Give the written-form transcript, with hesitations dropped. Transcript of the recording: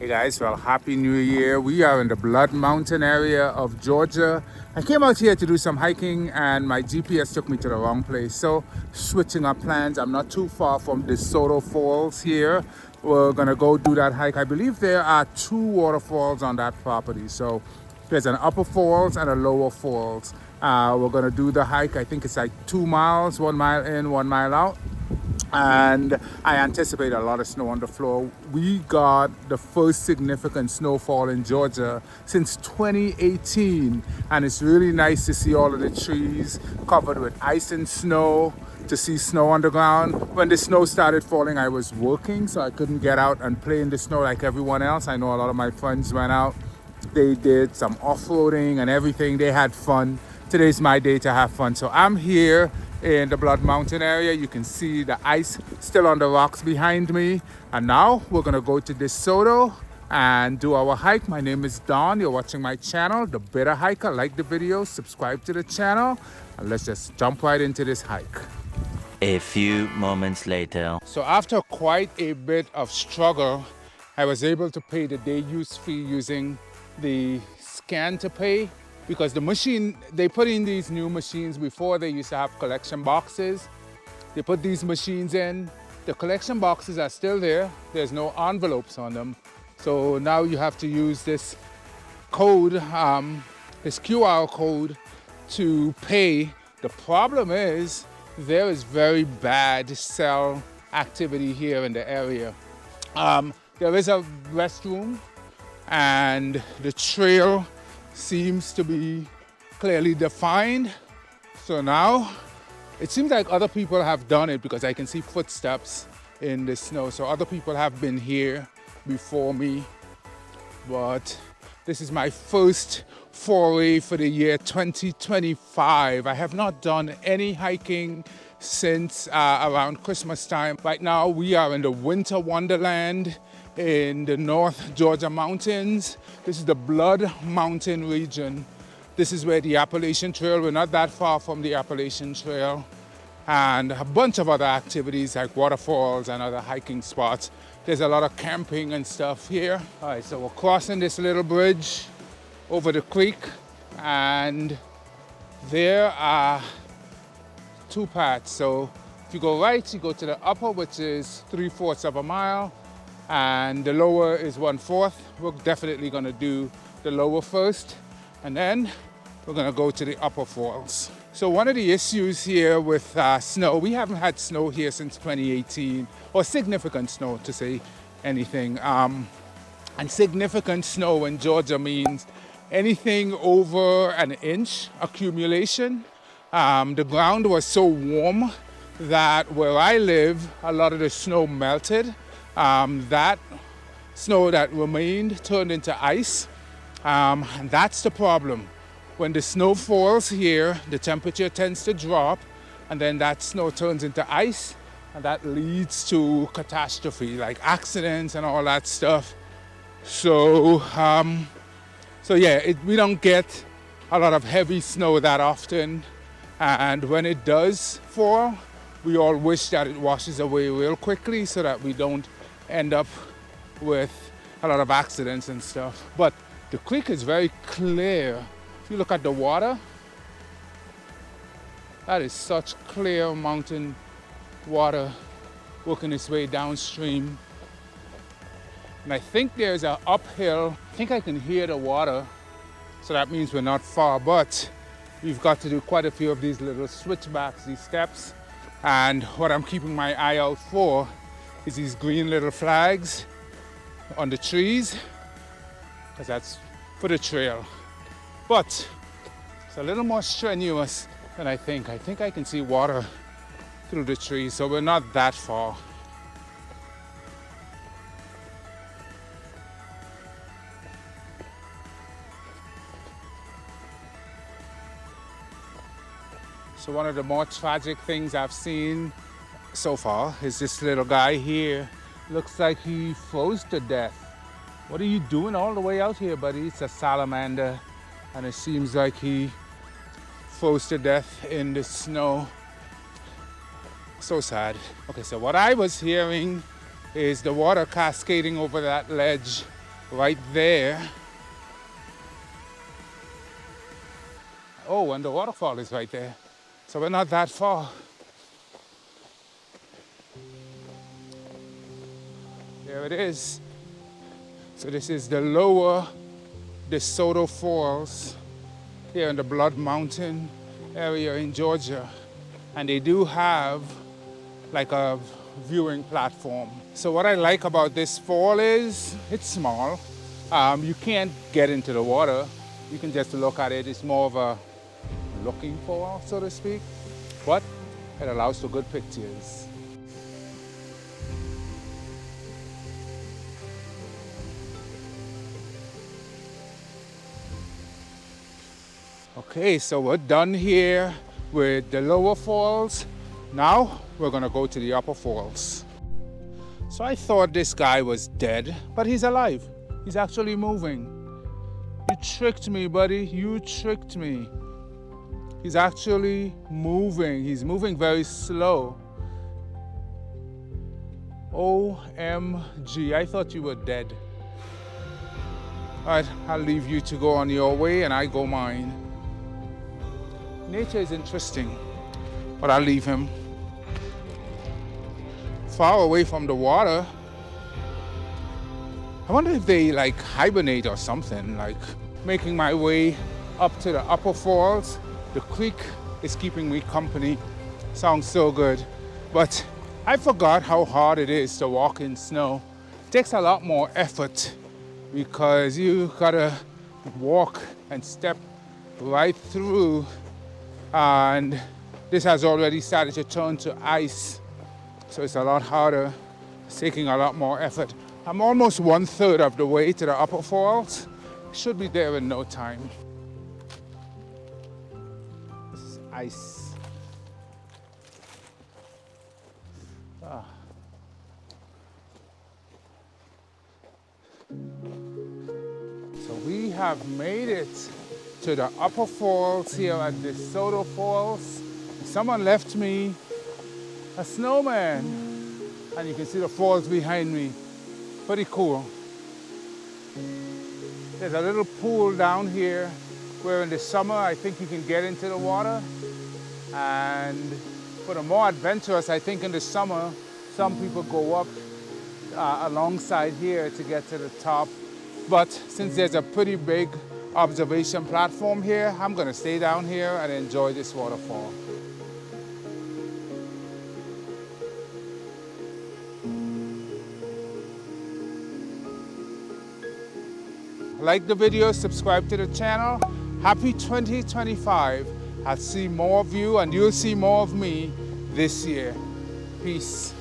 Hey guys, well, Happy New Year. We are in the Blood Mountain area of Georgia. I came out here to do some hiking and my GPS took me to the wrong place. So, switching up plans. I'm not too far from Desoto Falls here. We're gonna go do that hike. I believe there are two waterfalls on that property. So, there's an upper falls and a lower falls. We're gonna do the hike. I think it's like 2 miles, 1 mile in, 1 mile out, and I anticipate a lot of snow on the floor. We got the first significant snowfall in Georgia since 2018, and it's really nice to see all of the trees covered with ice and snow, to see snow on the ground. When the snow started falling, I was working, so I couldn't get out and play in the snow like everyone else. I know a lot of my friends went out. They did some off-roading and everything. They had fun. Today's my day to have fun. So I'm here in the Blood Mountain area. You can see the ice still on the rocks behind me. And now we're gonna go to DeSoto and do our hike. My name is Don. You're watching my channel, The Better Hiker. Like the video, subscribe to the channel, and let's just jump right into this hike. A few moments later. So after quite a bit of struggle, I was able to pay the day use fee using the scan to pay, because the machine, they put in these new machines. Before they used to have collection boxes. They put these machines in. The collection boxes are still there. There's no envelopes on them. So now you have to use this code, this QR code to pay. The problem is there is very bad cell activity here in the area. There is a restroom and the trail seems to be clearly defined. So now it seems like other people have done it because I can see footsteps in the snow. So other people have been here before me, but this is my first foray for the year 2025. I have not done any hiking since around Christmas time. Right now we are in the winter wonderland in the North Georgia mountains. This is the Blood Mountain region. This is where the Appalachian Trail, we're not that far from the Appalachian Trail, and a bunch of other activities like waterfalls and other hiking spots. There's a lot of camping and stuff here. All right, so we're crossing this little bridge over the creek, and there are two paths. So if you go right, you go to the upper, which is 3/4 of a mile, and the lower is 1/4. We're definitely gonna do the lower first, and then we're gonna go to the upper falls. So one of the issues here with snow, we haven't had snow here since 2018, or significant snow to say anything. And significant snow in Georgia means anything over an inch accumulation. The ground was so warm that where I live, a lot of the snow melted. That snow that remained turned into ice, and that's the problem. When the snow falls here, the temperature tends to drop, and then that snow turns into ice, and that leads to catastrophe, like accidents and all that stuff. So yeah, we don't get a lot of heavy snow that often, and when it does fall, we all wish that it washes away real quickly so that we don't end up with a lot of accidents and stuff. But the creek is very clear. If you look at the water, that is such clear mountain water working its way downstream. And I think there's an uphill. I think I can hear the water, so that means we're not far, but we've got to do quite a few of these little switchbacks, these steps. And what I'm keeping my eye out for is these green little flags on the trees, because that's for the trail. But it's a little more strenuous than I think. I think I can see water through the trees, so we're not that far. So one of the more tragic things I've seen so far is this little guy here. Looks like he froze to death. What are you doing all the way out here, buddy? It's a salamander, and it seems like he froze to death in the snow. So sad. Okay, so what I was hearing is the water cascading over that ledge right there. Oh, and the waterfall is right there. So we're not that far. There it is. So this is the lower Desoto Falls here in the Blood Mountain area in Georgia. And they do have like a viewing platform. So what I like about this fall is it's small. You can't get into the water. You can just look at it. It's more of a looking fall, so to speak. But it allows for good pictures. Okay, so we're done here with the lower falls. Now we're gonna go to the upper falls. So I thought this guy was dead, but he's alive. He's actually moving. You tricked me, buddy. You tricked me. He's actually moving. He's moving very slow. OMG, I thought you were dead. All right, I'll leave you to go on your way and I go mine. Nature is interesting, but I'll leave him far away from the water. I wonder if they like hibernate or something. Like making my way up to the upper falls. The creek is keeping me company. Sounds so good. But I forgot how hard it is to walk in snow. It takes a lot more effort because you gotta walk and step right through. And this has already started to turn to ice. So it's a lot harder. It's taking a lot more effort. I'm almost 1/3 of the way to the upper falls. Should be there in no time. This is ice. So we have made it to the upper falls here at Desoto Falls. Someone left me a snowman, and you can see the falls behind me. Pretty cool. There's a little pool down here where in the summer I think you can get into the water, and for the more adventurous, I think in the summer some people go up alongside here to get to the top. But since there's a pretty big observation platform here, I'm gonna stay down here and enjoy this waterfall. Like the video, subscribe to the channel. Happy 2025. I'll see more of you and you'll see more of me this year. Peace.